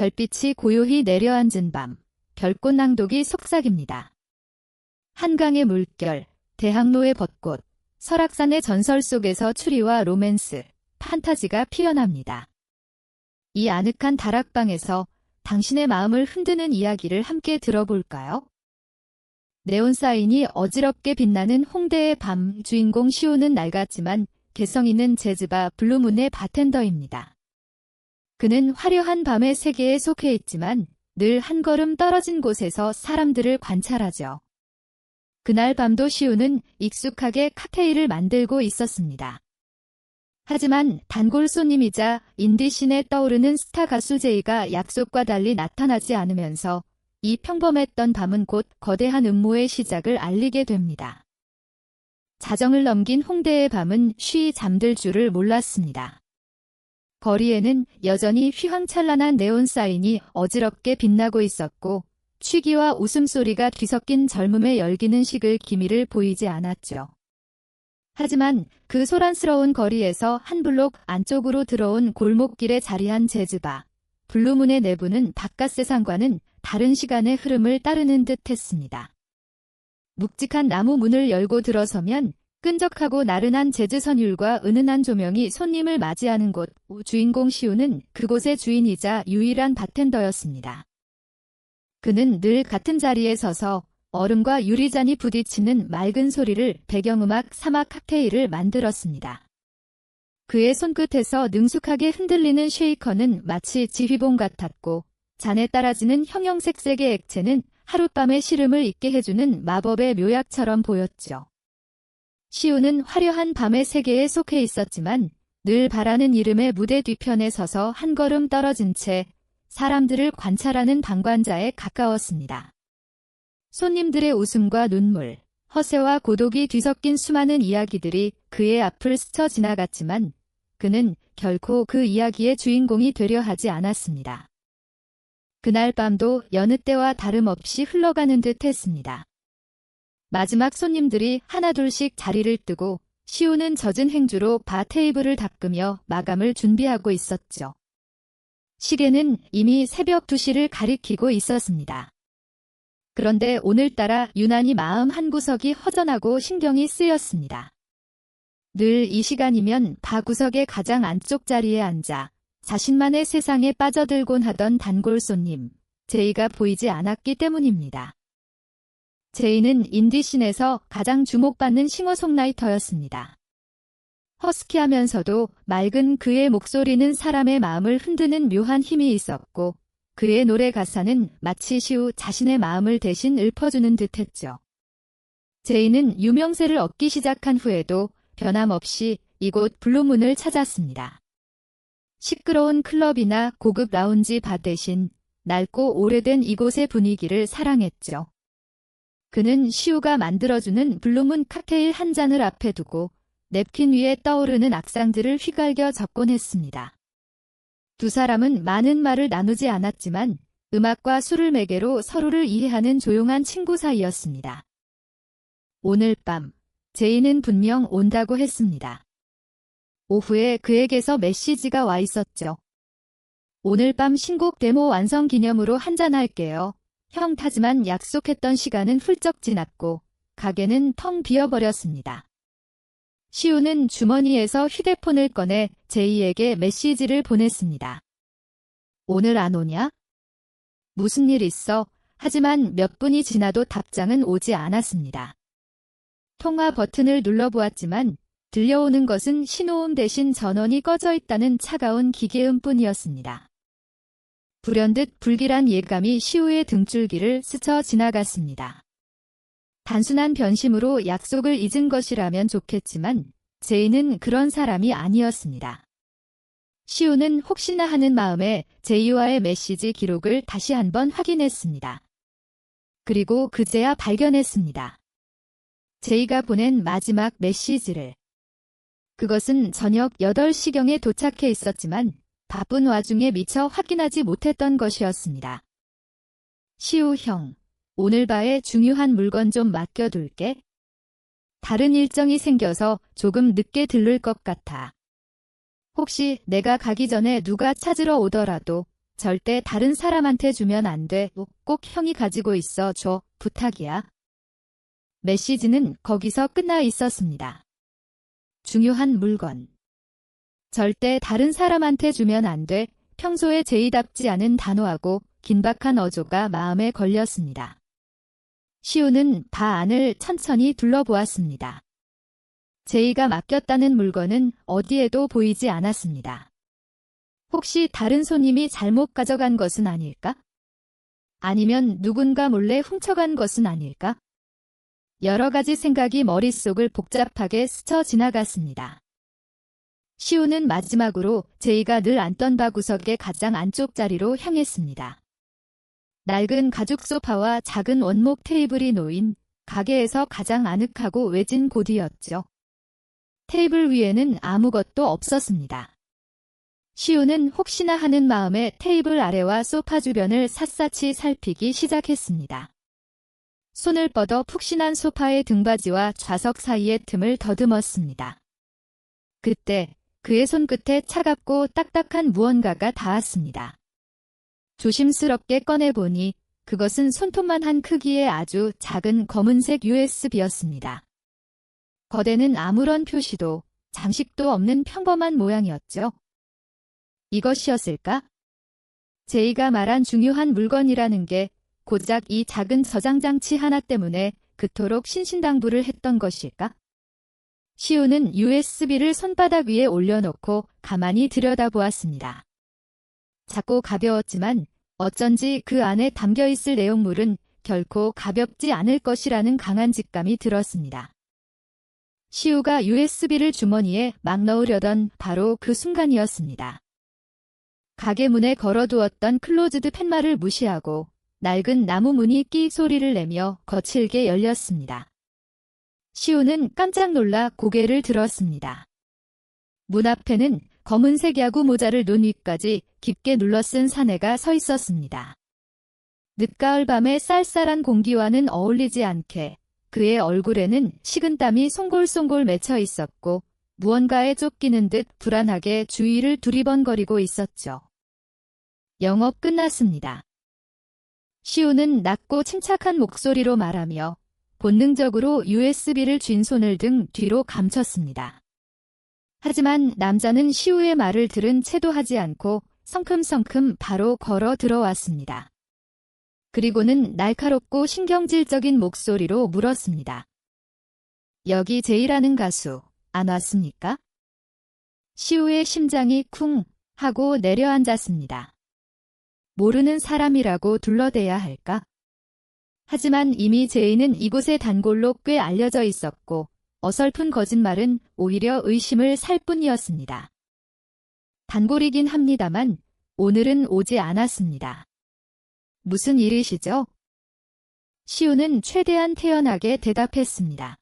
별빛이 고요히 내려앉은 밤, 별꽃 낭독이 속삭입니다. 한강의 물결, 대학로의 벚꽃, 설악산의 전설 속에서 추리와 로맨스, 판타지가 피어납니다. 이 아늑한 다락방에서 당신의 마음을 흔드는 이야기를 함께 들어볼까요? 네온사인이 어지럽게 빛나는 홍대의 밤, 주인공 시우는 낡았지만 개성 있는 재즈바 블루문의 바텐더입니다. 그는 화려한 밤의 세계에 속해 있지만 늘 한 걸음 떨어진 곳에서 사람들을 관찰하죠. 그날 밤도 시우는 익숙하게 칵테일을 만들고 있었습니다. 하지만 단골 손님이자 인디씬에 떠오르는 스타 가수 제이가 약속과 달리 나타나지 않으면서 이 평범했던 밤은 곧 거대한 음모의 시작을 알리게 됩니다. 자정을 넘긴 홍대의 밤은 쉬이 잠들 줄을 몰랐습니다. 거리에는 여전히 휘황찬란한 네온사인이 어지럽게 빛나고 있었고 취기와 웃음소리가 뒤섞인 젊음의 열기는 식을 기미를 보이지 않았죠. 하지만 그 소란스러운 거리에서 한 블록 안쪽으로 들어온 골목길에 자리한 재즈바, 블루문의 내부는 바깥 세상과는 다른 시간의 흐름을 따르는 듯 했습니다. 묵직한 나무 문을 열고 들어서면 끈적하고 나른한 재즈 선율과 은은한 조명이 손님을 맞이하는 곳, 주인공 시우는 그곳의 주인이자 유일한 바텐더였습니다. 그는 늘 같은 자리에 서서 얼음과 유리잔이 부딪히는 맑은 소리를 배경음악 삼아 칵테일을 만들었습니다. 그의 손끝에서 능숙하게 흔들리는 쉐이커는 마치 지휘봉 같았고 잔에 따라지는 형형색색의 액체는 하룻밤의 시름을 잊게 해주는 마법의 묘약처럼 보였죠. 시우는 화려한 밤의 세계에 속해 있었지만 늘 바라는 이름의 무대 뒤편에 서서 한 걸음 떨어진 채 사람들을 관찰하는 방관자에 가까웠습니다. 손님들의 웃음과 눈물, 허세와 고독이 뒤섞인 수많은 이야기들이 그의 앞을 스쳐 지나갔지만 그는 결코 그 이야기의 주인공이 되려 하지 않았습니다. 그날 밤도 여느 때와 다름없이 흘러가는 듯 했습니다. 마지막 손님들이 하나둘씩 자리를 뜨고 시우는 젖은 행주로 바 테이블을 닦으며 마감을 준비하고 있었죠. 시계는 이미 새벽 2시를 가리키고 있었습니다. 그런데 오늘따라 유난히 마음 한구석이 허전하고 신경이 쓰였습니다. 늘 이 시간이면 바 구석의 가장 안쪽 자리에 앉아 자신만의 세상에 빠져들곤 하던 단골 손님, 제이가 보이지 않았기 때문입니다. 제이는 인디씬에서 가장 주목받는 싱어송라이터였습니다. 허스키하면서도 맑은 그의 목소리는 사람의 마음을 흔드는 묘한 힘이 있었고 그의 노래 가사는 마치 시우 자신의 마음을 대신 읊어주는 듯했죠. 제이는 유명세를 얻기 시작한 후에도 변함없이 이곳 블루문을 찾았습니다. 시끄러운 클럽이나 고급 라운지 바 대신 낡고 오래된 이곳의 분위기를 사랑했죠. 그는 시우가 만들어주는 블루문 칵테일 한 잔을 앞에 두고 냅킨 위에 떠오르는 악상들을 휘갈겨 적곤 했습니다. 두 사람은 많은 말을 나누지 않았지만 음악과 술을 매개로 서로를 이해하는 조용한 친구 사이였습니다. 오늘 밤, 제이는 분명 온다고 했습니다. 오후에 그에게서 메시지가 와 있었죠. 오늘 밤 신곡 데모 완성 기념으로 한잔할게요. 형, 하지만 약속했던 시간은 훌쩍 지났고 가게는 텅 비어버렸습니다. 시우는 주머니에서 휴대폰을 꺼내 제이에게 메시지를 보냈습니다. 오늘 안 오냐? 무슨 일 있어? 하지만 몇 분이 지나도 답장은 오지 않았습니다. 통화 버튼을 눌러보았지만 들려오는 것은 신호음 대신 전원이 꺼져 있다는 차가운 기계음뿐이었습니다. 불현듯 불길한 예감이 시우의 등줄기를 스쳐 지나갔습니다. 단순한 변심으로 약속을 잊은 것이라면 좋겠지만 제이는 그런 사람이 아니었습니다. 시우는 혹시나 하는 마음에 제이와의 메시지 기록을 다시 한번 확인했습니다. 그리고 그제야 발견했습니다. 제이가 보낸 마지막 메시지를. 그것은 저녁 8시경에 도착해 있었지만 바쁜 와중에 미처 확인하지 못했던 것이었습니다. 시우 형, 오늘 바에 중요한 물건 좀 맡겨둘게. 다른 일정이 생겨서 조금 늦게 들를 것 같아. 혹시 내가 가기 전에 누가 찾으러 오더라도 절대 다른 사람한테 주면 안 돼. 꼭 형이 가지고 있어 줘. 부탁이야. 메시지는 거기서 끝나 있었습니다. 중요한 물건. 절대 다른 사람한테 주면 안 돼. 평소에 제이답지 않은 단호하고 긴박한 어조가 마음에 걸렸습니다. 시우는 바 안을 천천히 둘러보았습니다. 제이가 맡겼다는 물건은 어디에도 보이지 않았습니다. 혹시 다른 손님이 잘못 가져간 것은 아닐까? 아니면 누군가 몰래 훔쳐간 것은 아닐까? 여러 가지 생각이 머릿속을 복잡하게 스쳐 지나갔습니다. 시우는 마지막으로 제이가 늘 앉던 바 구석의 가장 안쪽 자리로 향했습니다. 낡은 가죽 소파와 작은 원목 테이블이 놓인 가게에서 가장 아늑하고 외진 곳이었죠. 테이블 위에는 아무것도 없었습니다. 시우는 혹시나 하는 마음에 테이블 아래와 소파 주변을 샅샅이 살피기 시작했습니다. 손을 뻗어 푹신한 소파의 등받이와 좌석 사이의 틈을 더듬었습니다. 그때 그의 손끝에 차갑고 딱딱한 무언가가 닿았습니다. 조심스럽게 꺼내보니 그것은 손톱만한 크기의 아주 작은 검은색 USB였습니다. 거대는 아무런 표시도 장식도 없는 평범한 모양이었죠. 이것이었을까? 제이가 말한 중요한 물건이라는 게 고작 이 작은 저장장치 하나 때문에 그토록 신신당부를 했던 것일까? 시우는 USB를 손바닥 위에 올려놓고 가만히 들여다보았습니다. 작고 가벼웠지만 어쩐지 그 안에 담겨있을 내용물은 결코 가볍지 않을 것이라는 강한 직감이 들었습니다. 시우가 USB를 주머니에 막 넣으려던 바로 그 순간이었습니다. 가게 문에 걸어두었던 클로즈드 팻말을 무시하고 낡은 나무 문이 끼 소리를 내며 거칠게 열렸습니다. 시우는 깜짝 놀라 고개를 들었습니다. 문 앞에는 검은색 야구 모자를 눈 위까지 깊게 눌러쓴 사내가 서 있었습니다. 늦가을 밤의 쌀쌀한 공기와는 어울리지 않게 그의 얼굴에는 식은땀이 송골송골 맺혀 있었고 무언가에 쫓기는 듯 불안하게 주위를 두리번거리고 있었죠. 영업 끝났습니다. 시우는 낮고 침착한 목소리로 말하며 본능적으로 USB를 쥔 손을 등 뒤로 감췄습니다. 하지만 남자는 시우의 말을 들은 채도 하지 않고 성큼성큼 바로 걸어 들어왔습니다. 그리고는 날카롭고 신경질적인 목소리로 물었습니다. 여기 제이라는 가수 안 왔습니까? 시우의 심장이 쿵 하고 내려앉았습니다. 모르는 사람이라고 둘러대야 할까? 하지만 이미 제이는 이곳의 단골로 꽤 알려져 있었고 어설픈 거짓말은 오히려 의심을 살 뿐이었습니다. 단골이긴 합니다만 오늘은 오지 않았습니다. 무슨 일이시죠? 시우는 최대한 태연하게 대답했습니다.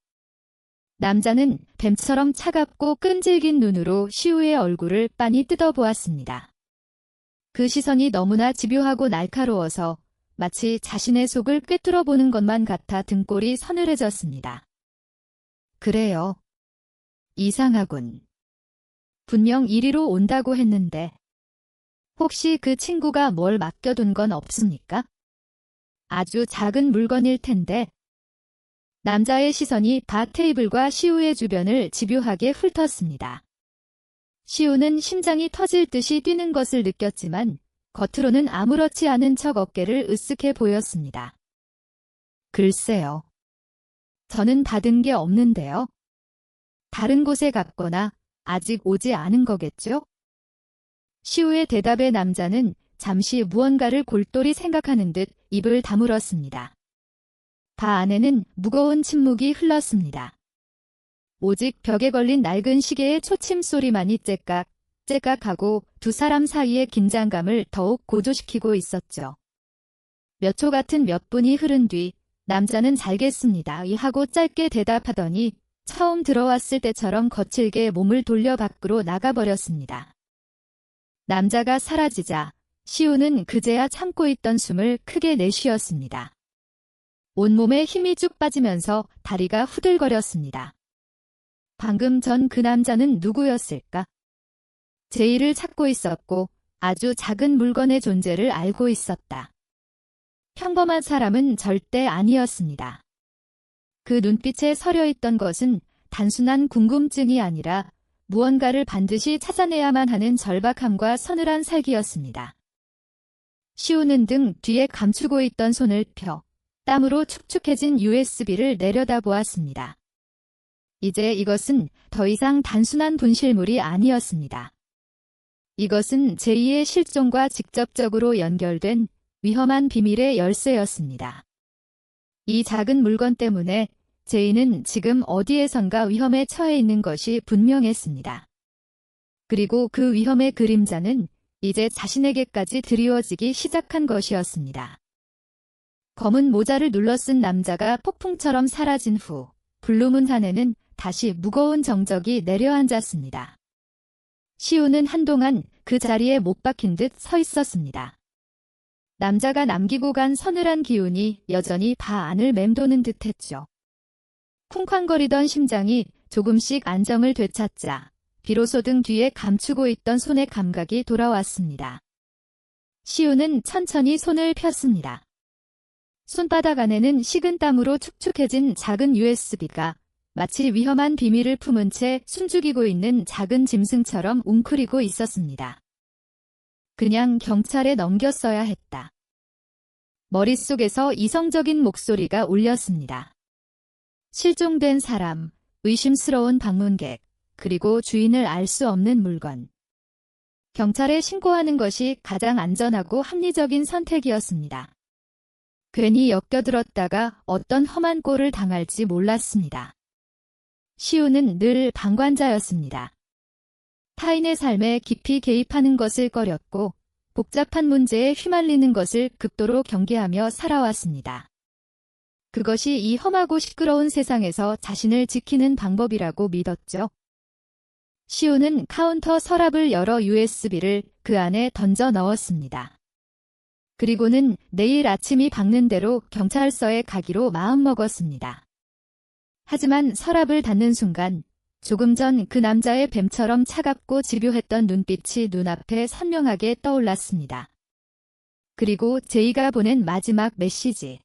남자는 뱀처럼 차갑고 끈질긴 눈으로 시우의 얼굴을 빤히 뜯어보았습니다. 그 시선이 너무나 집요하고 날카로워서 마치 자신의 속을 꿰뚫어 보는 것만 같아 등골이 서늘해졌습니다. 그래요. 이상하군. 분명 이리로 온다고 했는데 혹시 그 친구가 뭘 맡겨둔 건 없습니까? 아주 작은 물건일 텐데. 남자의 시선이 바 테이블과 시우의 주변을 집요하게 훑었습니다. 시우는 심장이 터질 듯이 뛰는 것을 느꼈지만 겉으로는 아무렇지 않은 척 어깨를 으쓱해 보였습니다. 글쎄요. 저는 받은 게 없는데요. 다른 곳에 갔거나 아직 오지 않은 거겠죠? 시우의 대답에 남자는 잠시 무언가를 골똘히 생각하는 듯 입을 다물었습니다. 바 안에는 무거운 침묵이 흘렀습니다. 오직 벽에 걸린 낡은 시계의 초침 소리만이 째깍, 째깍하고 두 사람 사이의 긴장감을 더욱 고조시키고 있었죠. 몇 초 같은 몇 분이 흐른 뒤 남자는 잘겠습니다 하고 짧게 대답하더니 처음 들어왔을 때처럼 거칠게 몸을 돌려 밖으로 나가버렸습니다. 남자가 사라지자 시우는 그제야 참고 있던 숨을 크게 내쉬었습니다. 온몸에 힘이 쭉 빠지면서 다리가 후들거렸습니다. 방금 전 그 남자는 누구였을까? 제이를 찾고 있었고 아주 작은 물건의 존재를 알고 있었다. 평범한 사람은 절대 아니었습니다. 그 눈빛에 서려 있던 것은 단순한 궁금증이 아니라 무언가를 반드시 찾아내야만 하는 절박함과 서늘한 살기였습니다. 시우는 등 뒤에 감추고 있던 손을 펴 땀으로 축축해진 USB를 내려다보았습니다. 이제 이것은 더 이상 단순한 분실물이 아니었습니다. 이것은 제2의 실종과 직접적으로 연결된 위험한 비밀의 열쇠였습니다. 이 작은 물건 때문에 제이는 지금 어디에선가 위험에 처해 있는 것이 분명했습니다. 그리고 그 위험의 그림자는 이제 자신에게까지 드리워지기 시작한 것이었습니다. 검은 모자를 눌러쓴 남자가 폭풍처럼 사라진 후 블루문 안에는 다시 무거운 정적이 내려앉았습니다. 시우는 한동안 그 자리에 못 박힌 듯 서 있었습니다. 남자가 남기고 간 서늘한 기운이 여전히 바 안을 맴도는 듯했죠. 쿵쾅거리던 심장이 조금씩 안정을 되찾자 비로소 등 뒤에 감추고 있던 손의 감각이 돌아왔습니다. 시우는 천천히 손을 폈습니다. 손바닥 안에는 식은 땀으로 축축해진 작은 USB가 마치 위험한 비밀을 품은 채 숨죽이고 있는 작은 짐승처럼 웅크리고 있었습니다. 그냥 경찰에 넘겼어야 했다. 머릿속에서 이성적인 목소리가 울렸습니다. 실종된 사람, 의심스러운 방문객, 그리고 주인을 알 수 없는 물건. 경찰에 신고하는 것이 가장 안전하고 합리적인 선택이었습니다. 괜히 엮여들었다가 어떤 험한 꼴을 당할지 몰랐습니다. 시우는 늘 방관자였습니다. 타인의 삶에 깊이 개입하는 것을 꺼렸고 복잡한 문제에 휘말리는 것을 극도로 경계하며 살아왔습니다. 그것이 이 험하고 시끄러운 세상에서 자신을 지키는 방법이라고 믿었죠. 시우는 카운터 서랍을 열어 USB를 그 안에 던져 넣었습니다. 그리고는 내일 아침이 밝는 대로 경찰서에 가기로 마음먹었습니다. 하지만 서랍을 닫는 순간 조금 전 그 남자의 뱀처럼 차갑고 집요했던 눈빛이 눈앞에 선명하게 떠올랐습니다. 그리고 제이가 보낸 마지막 메시지.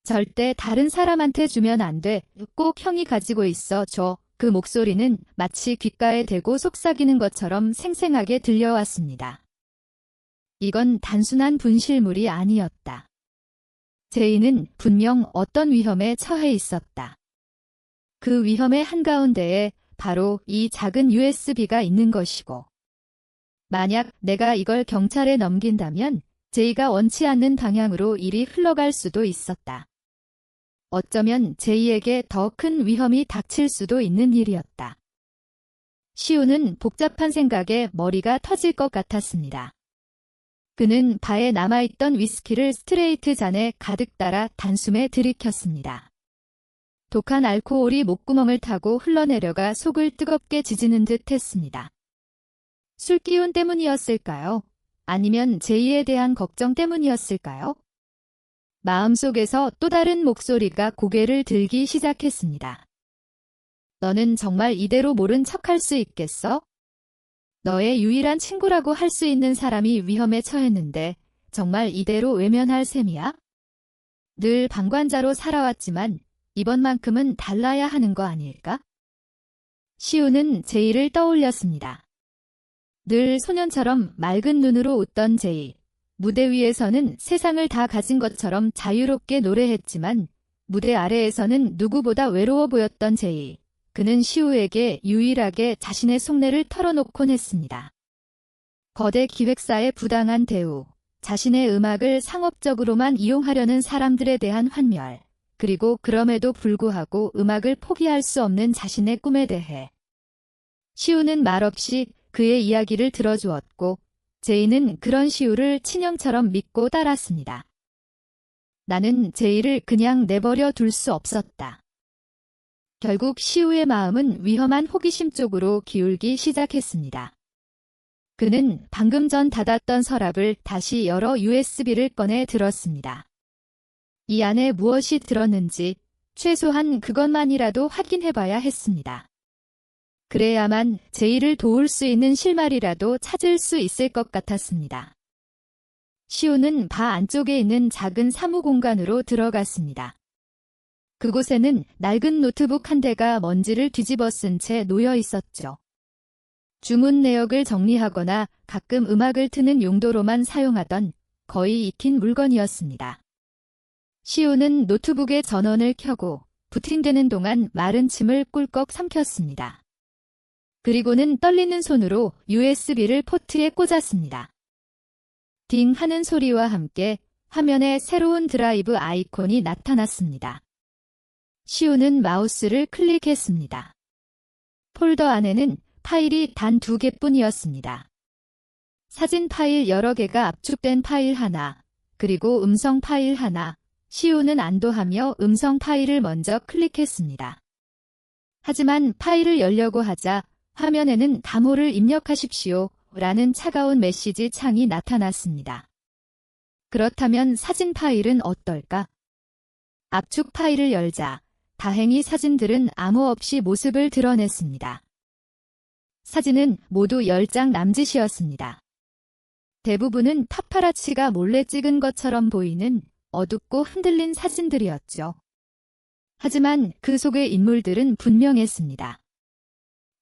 절대 다른 사람한테 주면 안 돼. 꼭 형이 가지고 있어 줘. 그 목소리는 마치 귓가에 대고 속삭이는 것처럼 생생하게 들려왔습니다. 이건 단순한 분실물이 아니었다. 제이는 분명 어떤 위험에 처해 있었다. 그 위험의 한가운데에 바로 이 작은 USB가 있는 것이고, 만약 내가 이걸 경찰에 넘긴다면 제이가 원치 않는 방향으로 일이 흘러갈 수도 있었다. 어쩌면 제이에게 더 큰 위험이 닥칠 수도 있는 일이었다. 시우는 복잡한 생각에 머리가 터질 것 같았습니다. 그는 바에 남아있던 위스키를 스트레이트 잔에 가득 따라 단숨에 들이켰습니다. 독한 알코올이 목구멍을 타고 흘러내려가 속을 뜨겁게 지지는 듯 했습니다. 술기운 때문이었을까요? 아니면 제이에 대한 걱정 때문이었을까요? 마음속에서 또 다른 목소리가 고개를 들기 시작했습니다. 너는 정말 이대로 모른 척할 수 있겠어? 너의 유일한 친구라고 할 수 있는 사람이 위험에 처했는데 정말 이대로 외면할 셈이야? 늘 방관자로 살아왔지만 이번만큼은 달라야 하는 거 아닐까? 시우는 제이를 떠올렸습니다. 늘 소년처럼 맑은 눈으로 웃던 제이. 무대 위에서는 세상을 다 가진 것처럼 자유롭게 노래했지만 무대 아래에서는 누구보다 외로워 보였던 제이. 그는 시우에게 유일하게 자신의 속내를 털어놓곤 했습니다. 거대 기획사의 부당한 대우, 자신의 음악을 상업적으로만 이용하려는 사람들에 대한 환멸, 그리고 그럼에도 불구하고 음악을 포기할 수 없는 자신의 꿈에 대해. 시우는 말없이 그의 이야기를 들어주었고 제이는 그런 시우를 친형처럼 믿고 따랐습니다. 나는 제이를 그냥 내버려 둘 수 없었다. 결국 시우의 마음은 위험한 호기심 쪽으로 기울기 시작했습니다. 그는 방금 전 닫았던 서랍을 다시 열어 USB를 꺼내 들었습니다. 이 안에 무엇이 들었는지 최소한 그것만이라도 확인해봐야 했습니다. 그래야만 제이를 도울 수 있는 실마리라도 찾을 수 있을 것 같았습니다. 시우는 바 안쪽에 있는 작은 사무 공간으로 들어갔습니다. 그곳에는 낡은 노트북 한 대가 먼지를 뒤집어 쓴 채 놓여 있었죠. 주문 내역을 정리하거나 가끔 음악을 트는 용도로만 사용하던 거의 익힌 물건이었습니다. 시우는 노트북의 전원을 켜고 부팅되는 동안 마른 침을 꿀꺽 삼켰습니다. 그리고는 떨리는 손으로 USB를 포트에 꽂았습니다. 딩 하는 소리와 함께 화면에 새로운 드라이브 아이콘이 나타났습니다. 시우는 마우스를 클릭했습니다. 폴더 안에는 파일이 단 2개뿐이었습니다. 사진 파일 여러 개가 압축된 파일 하나, 그리고 음성 파일 하나. 시우는 안도하며 음성 파일을 먼저 클릭했습니다. 하지만 파일을 열려고 하자 화면에는 감호를 입력하십시오 라는 차가운 메시지 창이 나타났습니다. 그렇다면 사진 파일은 어떨까? 압축 파일을 열자 다행히 사진들은 암호 없이 모습을 드러냈습니다. 사진은 모두 10장 남짓이었습니다. 대부분은 파파라치가 몰래 찍은 것처럼 보이는 어둡고 흔들린 사진들이었죠. 하지만 그 속의 인물들은 분명했습니다.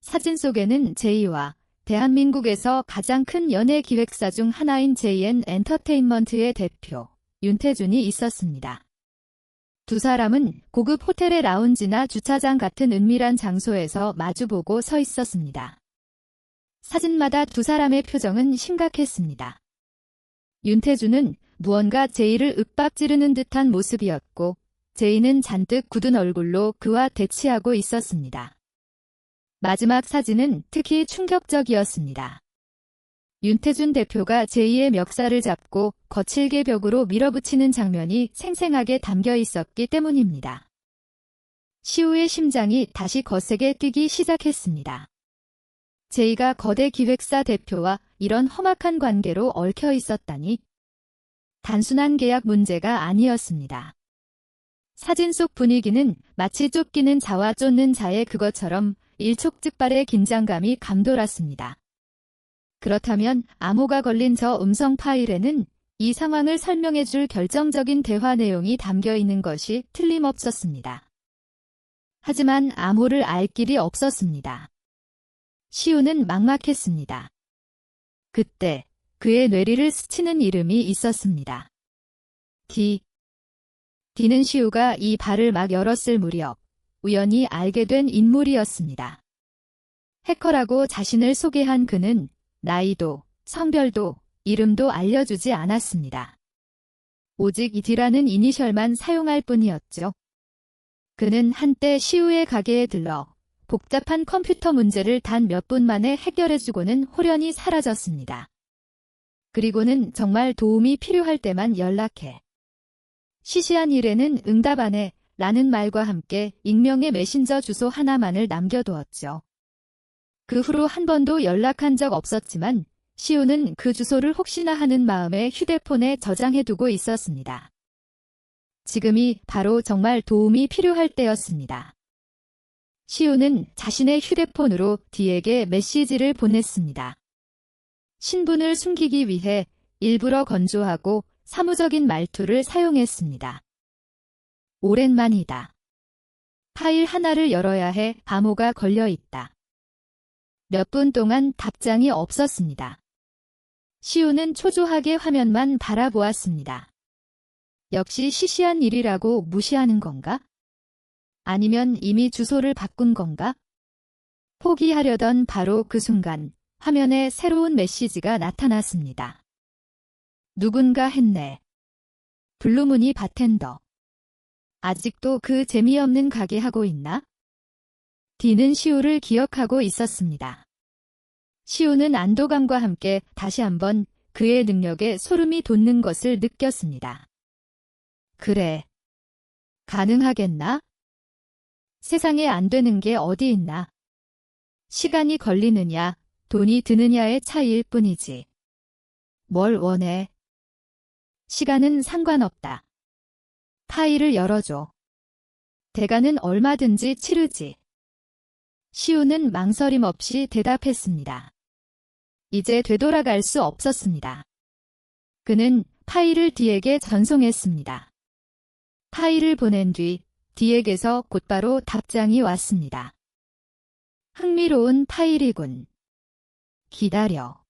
사진 속에는 제이와 대한민국에서 가장 큰 연예 기획사 중 하나인 JN 엔터테인먼트의 대표 윤태준이 있었습니다. 두 사람은 고급 호텔의 라운지나 주차장 같은 은밀한 장소에서 마주보고 서 있었습니다. 사진마다 두 사람의 표정은 심각했습니다. 윤태준은 무언가 제이를 윽박지르는 듯한 모습이었고 제이는 잔뜩 굳은 얼굴로 그와 대치하고 있었습니다. 마지막 사진은 특히 충격적이었습니다. 윤태준 대표가 제이의 멱살을 잡고 거칠게 벽으로 밀어붙이는 장면이 생생하게 담겨 있었기 때문입니다. 시우의 심장이 다시 거세게 뛰기 시작했습니다. 제이가 거대 기획사 대표와 이런 험악한 관계로 얽혀 있었다니. 단순한 계약 문제가 아니었습니다. 사진 속 분위기는 마치 쫓기는 자와 쫓는 자의 그것처럼 일촉즉발의 긴장감이 감돌았습니다. 그렇다면 암호가 걸린 저 음성 파일에는 이 상황을 설명해줄 결정적인 대화 내용이 담겨 있는 것이 틀림없었습니다. 하지만 암호를 알 길이 없었습니다. 시우는 막막했습니다. 그때 그의 뇌리를 스치는 이름이 있었습니다. D는 시우가 이 발을 막 열었을 무렵 우연히 알게 된 인물이었습니다. 해커라고 자신을 소개한 그는 나이도, 성별도, 이름도 알려주지 않았습니다. 오직 이 D라는 이니셜만 사용할 뿐이었죠. 그는 한때 시우의 가게에 들러 복잡한 컴퓨터 문제를 단 몇 분 만에 해결해주고는 홀연히 사라졌습니다. 그리고는 정말 도움이 필요할 때만 연락해. 시시한 일에는 응답 안 해 라는 말과 함께 익명의 메신저 주소 하나만을 남겨두었죠. 그 후로 한 번도 연락한 적 없었지만 시우는 그 주소를 혹시나 하는 마음에 휴대폰에 저장해두고 있었습니다. 지금이 바로 정말 도움이 필요할 때였습니다. 시우는 자신의 휴대폰으로 D에게 메시지를 보냈습니다. 신분을 숨기기 위해 일부러 건조하고 사무적인 말투를 사용했습니다. 오랜만이다. 파일 하나를 열어야 해 암호가 걸려 있다. 몇 분 동안 답장이 없었습니다. 시우는 초조하게 화면만 바라보았습니다. 역시 시시한 일이라고 무시하는 건가? 아니면 이미 주소를 바꾼 건가? 포기하려던 바로 그 순간 화면에 새로운 메시지가 나타났습니다. 누군가 했네. 블루무니 바텐더. 아직도 그 재미없는 가게 하고 있나? D는 시우를 기억하고 있었습니다. 시우는 안도감과 함께 다시 한번 그의 능력에 소름이 돋는 것을 느꼈습니다. 그래. 가능하겠나? 세상에 안 되는 게 어디 있나? 시간이 걸리느냐, 돈이 드느냐의 차이일 뿐이지. 뭘 원해? 시간은 상관없다. 파일을 열어줘. 대가는 얼마든지 치르지. 시우는 망설임 없이 대답했습니다. 이제 되돌아갈 수 없었습니다. 그는 파일을 디에게 전송했습니다. 파일을 보낸 뒤 디에게서 곧바로 답장이 왔습니다. 흥미로운 파일이군. 기다려.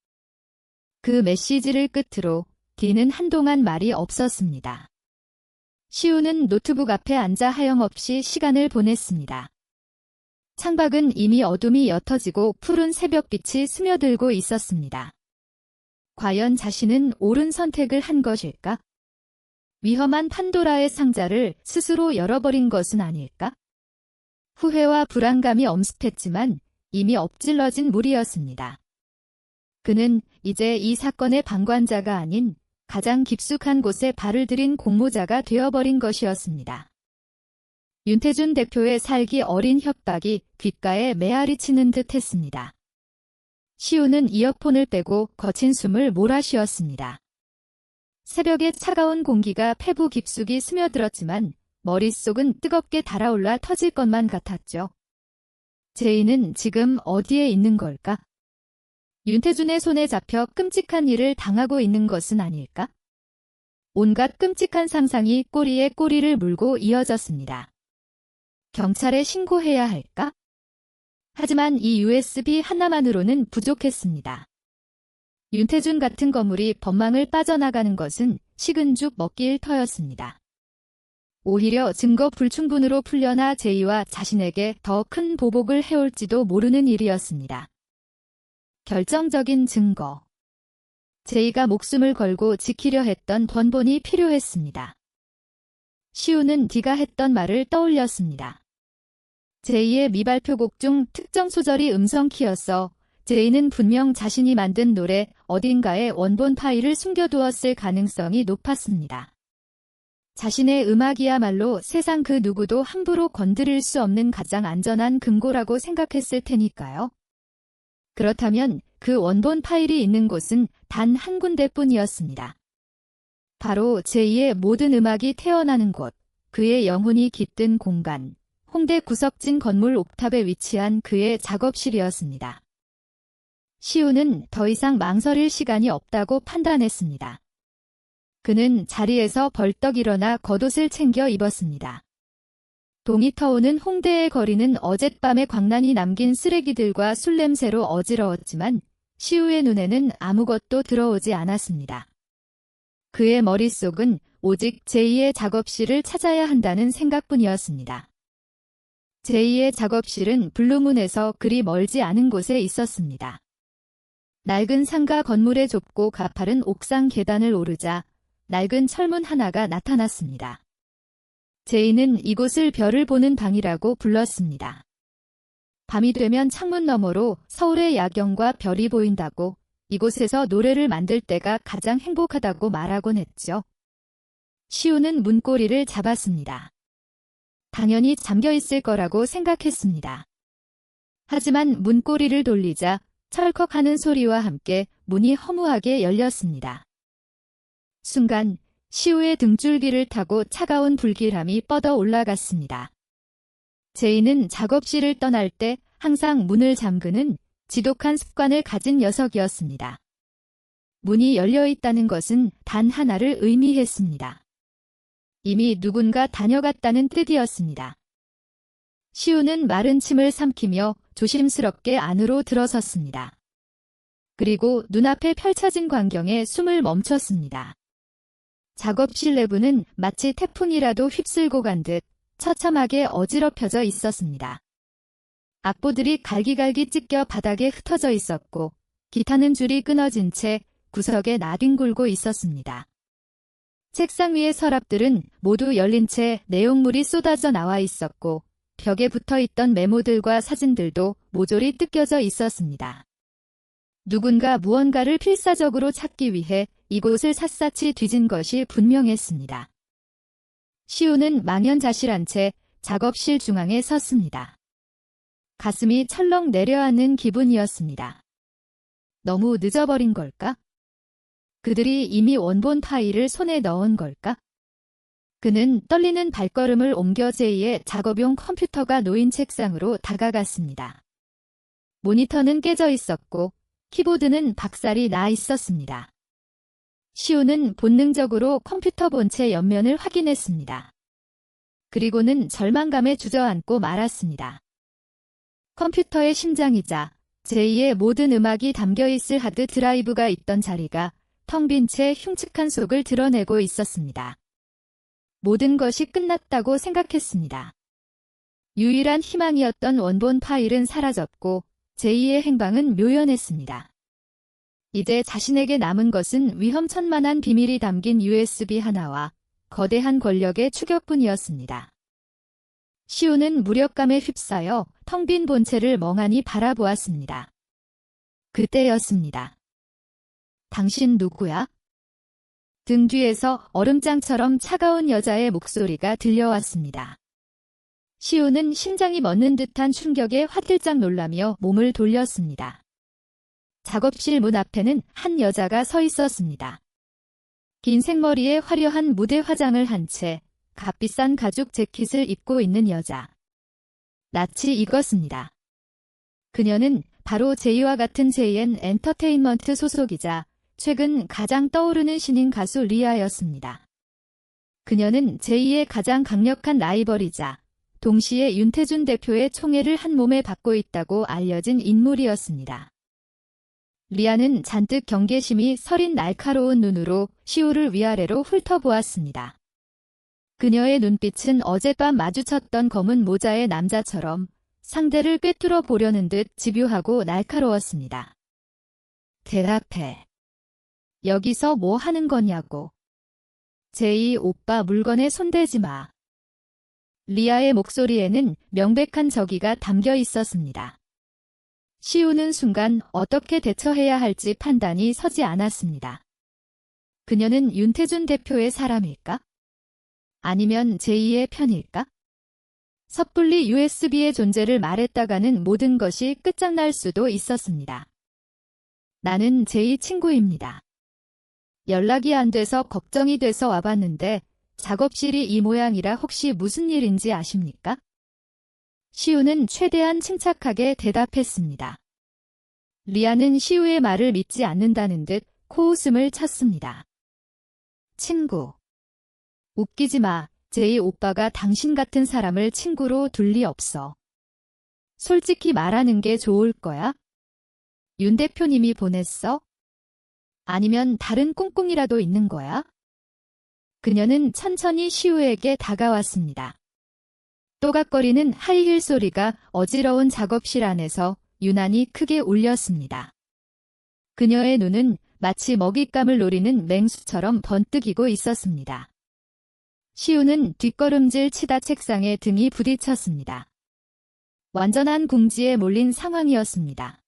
그 메시지를 끝으로 디는 한동안 말이 없었습니다. 시우는 노트북 앞에 앉아 하염없이 시간을 보냈습니다. 창밖은 이미 어둠이 옅어지고 푸른 새벽빛이 스며들고 있었습니다. 과연 자신은 옳은 선택을 한 것일까? 위험한 판도라의 상자를 스스로 열어버린 것은 아닐까? 후회와 불안감이 엄습했지만 이미 엎질러진 물이었습니다. 그는 이제 이 사건의 방관자가 아닌 가장 깊숙한 곳에 발을 들인 공모자가 되어버린 것이었습니다. 윤태준 대표의 살기 어린 협박이 귓가에 메아리 치는 듯 했습니다. 시우는 이어폰을 빼고 거친 숨을 몰아쉬었습니다. 새벽의 차가운 공기가 폐부 깊숙이 스며들었지만 머릿속은 뜨겁게 달아올라 터질 것만 같았죠. 제이는 지금 어디에 있는 걸까? 윤태준의 손에 잡혀 끔찍한 일을 당하고 있는 것은 아닐까? 온갖 끔찍한 상상이 꼬리에 꼬리를 물고 이어졌습니다. 경찰에 신고해야 할까? 하지만 이 USB 하나만으로는 부족했습니다. 윤태준 같은 거물이 법망을 빠져나가는 것은 식은 죽 먹기일 터였습니다. 오히려 증거 불충분으로 풀려나 제이와 자신에게 더 큰 보복을 해올지도 모르는 일이었습니다. 결정적인 증거. 제이가 목숨을 걸고 지키려 했던 번본이 필요했습니다. 시우는 디가 했던 말을 떠올렸습니다. 제이의 미발표곡 중 특정 소절이 음성키였어 제이는 분명 자신이 만든 노래 어딘가에 원본 파일을 숨겨두었을 가능성이 높았습니다. 자신의 음악이야말로 세상 그 누구도 함부로 건드릴 수 없는 가장 안전한 금고라고 생각했을 테니까요. 그렇다면 그 원본 파일이 있는 곳은 단 한 군데뿐이었습니다. 바로 제2의 모든 음악이 태어나는 곳, 그의 영혼이 깃든 공간, 홍대 구석진 건물 옥탑에 위치한 그의 작업실이었습니다. 시우는 더 이상 망설일 시간이 없다고 판단했습니다. 그는 자리에서 벌떡 일어나 겉옷을 챙겨 입었습니다. 동이 터오는 홍대의 거리는 어젯밤의 광란이 남긴 쓰레기들과 술 냄새로 어지러웠지만 시우의 눈에는 아무것도 들어오지 않았습니다. 그의 머릿속은 오직 제2의 작업실을 찾아야 한다는 생각뿐이었습니다. 제2의 작업실은 블루문에서 그리 멀지 않은 곳에 있었습니다. 낡은 상가 건물의 좁고 가파른 옥상 계단을 오르자 낡은 철문 하나가 나타났습니다. 제이는 이곳을 별을 보는 방이라고 불렀습니다. 밤이 되면 창문 너머로 서울의 야경과 별이 보인다고, 이곳에서 노래를 만들 때가 가장 행복하다고 말하곤 했죠. 시우는 문고리를 잡았습니다. 당연히 잠겨 있을 거라고 생각했습니다. 하지만 문고리를 돌리자 철컥하는 소리와 함께 문이 허무하게 열렸습니다. 순간 시우의 등줄기를 타고 차가운 불길함이 뻗어 올라갔습니다. 제이는 작업실을 떠날 때 항상 문을 잠그는 지독한 습관을 가진 녀석이었습니다. 문이 열려 있다는 것은 단 하나를 의미했습니다. 이미 누군가 다녀갔다는 뜻이었습니다. 시우는 마른 침을 삼키며 조심스럽게 안으로 들어섰습니다. 그리고 눈앞에 펼쳐진 광경에 숨을 멈췄습니다. 작업실 내부는 마치 태풍이라도 휩쓸고 간 듯 처참하게 어지럽혀져 있었습니다. 악보들이 갈기갈기 찢겨 바닥에 흩어져 있었고 기타는 줄이 끊어진 채 구석에 나뒹굴고 있었습니다. 책상 위의 서랍들은 모두 열린 채 내용물이 쏟아져 나와 있었고 벽에 붙어있던 메모들과 사진들도 모조리 뜯겨져 있었습니다. 누군가 무언가를 필사적으로 찾기 위해 이곳을 샅샅이 뒤진 것이 분명했습니다. 시우는 망연자실한 채 작업실 중앙에 섰습니다. 가슴이 철렁 내려앉는 기분이었습니다. 너무 늦어버린 걸까? 그들이 이미 원본 파일을 손에 넣은 걸까? 그는 떨리는 발걸음을 옮겨 제이의 작업용 컴퓨터가 놓인 책상으로 다가갔습니다. 모니터는 깨져 있었고 키보드는 박살이 나 있었습니다. 시우는 본능적으로 컴퓨터 본체 옆면을 확인했습니다. 그리고는 절망감에 주저앉고 말았습니다. 컴퓨터의 심장이자 제2의 모든 음악이 담겨있을 하드 드라이브가 있던 자리가 텅 빈 채 흉측한 속을 드러내고 있었습니다. 모든 것이 끝났다고 생각했습니다. 유일한 희망이었던 원본 파일은 사라졌고 제2의 행방은 묘연했습니다. 이제 자신에게 남은 것은 위험천만한 비밀이 담긴 USB 하나와 거대한 권력의 추격뿐이었습니다. 시우는 무력감에 휩싸여 텅 빈 본체를 멍하니 바라보았습니다. 그때였습니다. 당신 누구야? 등 뒤에서 얼음장처럼 차가운 여자의 목소리가 들려왔습니다. 시우는 심장이 멎는 듯한 충격에 화들짝 놀라며 몸을 돌렸습니다. 작업실 문 앞에는 한 여자가 서 있었습니다. 긴 생머리에 화려한 무대 화장을 한 채 값비싼 가죽 재킷을 입고 있는 여자. 낯이 익었습니다. 그녀는 바로 제이와 같은 JN 엔터테인먼트 소속이자 최근 가장 떠오르는 신인 가수 리아였습니다. 그녀는 제이의 가장 강력한 라이벌이자 동시에 윤태준 대표의 총애를 한 몸에 받고 있다고 알려진 인물이었습니다. 리아는 잔뜩 경계심이 서린 날카로운 눈으로 시우를 위아래로 훑어보았습니다. 그녀의 눈빛은 어젯밤 마주쳤던 검은 모자의 남자처럼 상대를 꿰뚫어 보려는 듯 집요하고 날카로웠습니다. 대답해. 여기서 뭐 하는 거냐고. 제이 오빠 물건에 손대지 마. 리아의 목소리에는 명백한 적이가 담겨 있었습니다. 시우는 순간 어떻게 대처해야 할지 판단이 서지 않았습니다. 그녀는 윤태준 대표의 사람일까? 아니면 제2의 편일까? 섣불리 USB의 존재를 말했다가는 모든 것이 끝장날 수도 있었습니다. 나는 제2 친구입니다. 연락이 안 돼서 걱정이 돼서 와봤는데 작업실이 이 모양이라 혹시 무슨 일인지 아십니까? 시우는 최대한 침착하게 대답했습니다. 리아는 시우의 말을 믿지 않는다는 듯 코웃음을 쳤습니다. 친구. 웃기지 마. 제이 오빠가 당신 같은 사람을 친구로 둘 리 없어. 솔직히 말하는 게 좋을 거야? 윤 대표님이 보냈어? 아니면 다른 꿍꿍이라도 있는 거야? 그녀는 천천히 시우에게 다가왔습니다. 또각거리는 하이힐 소리가 어지러운 작업실 안에서 유난히 크게 울렸습니다. 그녀의 눈은 마치 먹잇감을 노리는 맹수처럼 번뜩이고 있었습니다. 시우는 뒷걸음질 치다 책상에 등이 부딪혔습니다. 완전한 궁지에 몰린 상황이었습니다.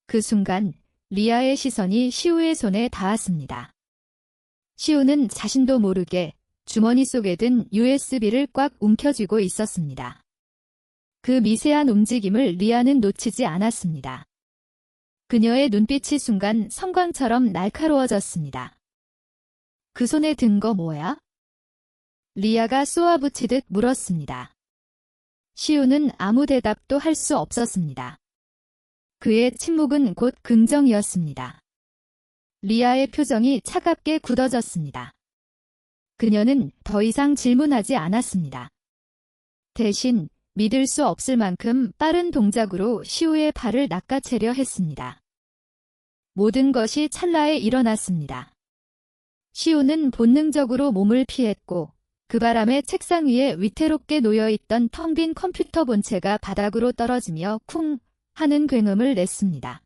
그 순간 리아의 시선이 시우의 손에 닿았습니다. 시우는 자신도 모르게 주머니 속에 든 USB를 꽉 움켜쥐고 있었습니다. 그 미세한 움직임을 리아는 놓치지 않았습니다. 그녀의 눈빛이 순간 성광처럼 날카로워졌습니다. 그 손에 든 거 뭐야? 리아가 쏘아붙이듯 물었습니다. 시우는 아무 대답도 할 수 없었습니다. 그의 침묵은 곧 긍정이었습니다. 리아의 표정이 차갑게 굳어졌습니다. 그녀는 더 이상 질문하지 않았습니다. 대신 믿을 수 없을 만큼 빠른 동작으로 시우의 팔을 낚아채려 했습니다. 모든 것이 찰나에 일어났습니다. 시우는 본능적으로 몸을 피했고 그 바람에 책상 위에 위태롭게 놓여있던 텅 빈 컴퓨터 본체가 바닥으로 떨어지며 쿵 하는 굉음을 냈습니다.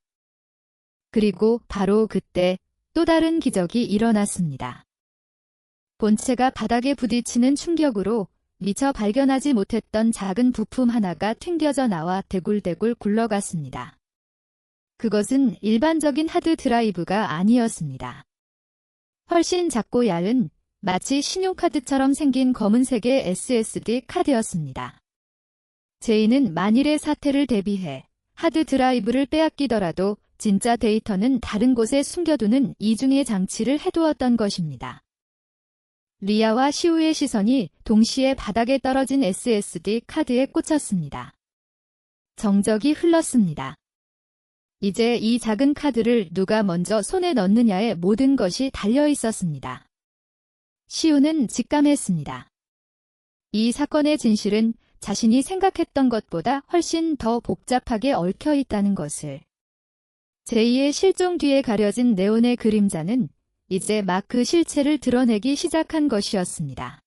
그리고 바로 그때 또 다른 기적이 일어났습니다. 본체가 바닥에 부딪히는 충격으로 미처 발견하지 못했던 작은 부품 하나가 튕겨져 나와 대굴대굴 굴러갔습니다. 그것은 일반적인 하드 드라이브가 아니었습니다. 훨씬 작고 얇은 마치 신용카드처럼 생긴 검은색의 SSD 카드였습니다. 제이는 만일의 사태를 대비해 하드 드라이브를 빼앗기더라도 진짜 데이터는 다른 곳에 숨겨두는 이중의 장치를 해두었던 것입니다. 리아와 시우의 시선이 동시에 바닥에 떨어진 SSD 카드에 꽂혔습니다. 정적이 흘렀습니다. 이제 이 작은 카드를 누가 먼저 손에 넣느냐에 모든 것이 달려 있었습니다. 시우는 직감했습니다. 이 사건의 진실은 자신이 생각했던 것보다 훨씬 더 복잡하게 얽혀 있다는 것을. 제2의 실종 뒤에 가려진 네온의 그림자는 이제 막 그 실체를 드러내기 시작한 것이었습니다.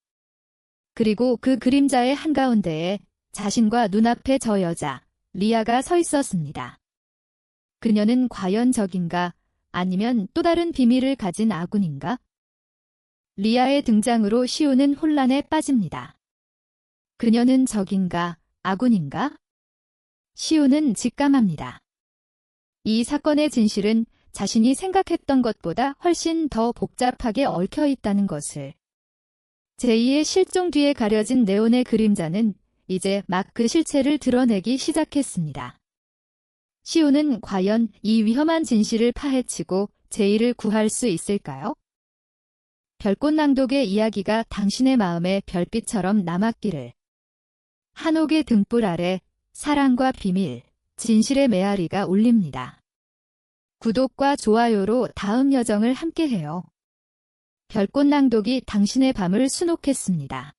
그리고 그 그림자의 한가운데에 자신과 눈앞에 저 여자, 리아가 서 있었습니다. 그녀는 과연 적인가, 아니면 또 다른 비밀을 가진 아군인가? 리아의 등장으로 시우는 혼란에 빠집니다. 그녀는 적인가, 아군인가? 시우는 직감합니다. 이 사건의 진실은 자신이 생각했던 것보다 훨씬 더 복잡하게 얽혀 있다는 것을. 제2의 실종 뒤에 가려진 네온의 그림자는 이제 막 그 실체를 드러내기 시작했습니다. 시우는 과연 이 위험한 진실을 파헤치고 제이를 구할 수 있을까요? 별꽃낭독의 이야기가 당신의 마음에 별빛처럼 남았기를. 한옥의 등불 아래 사랑과 비밀, 진실의 메아리가 울립니다. 구독과 좋아요로 다음 여정을 함께해요. 별꽃낭독이 당신의 밤을 수놓겠습니다.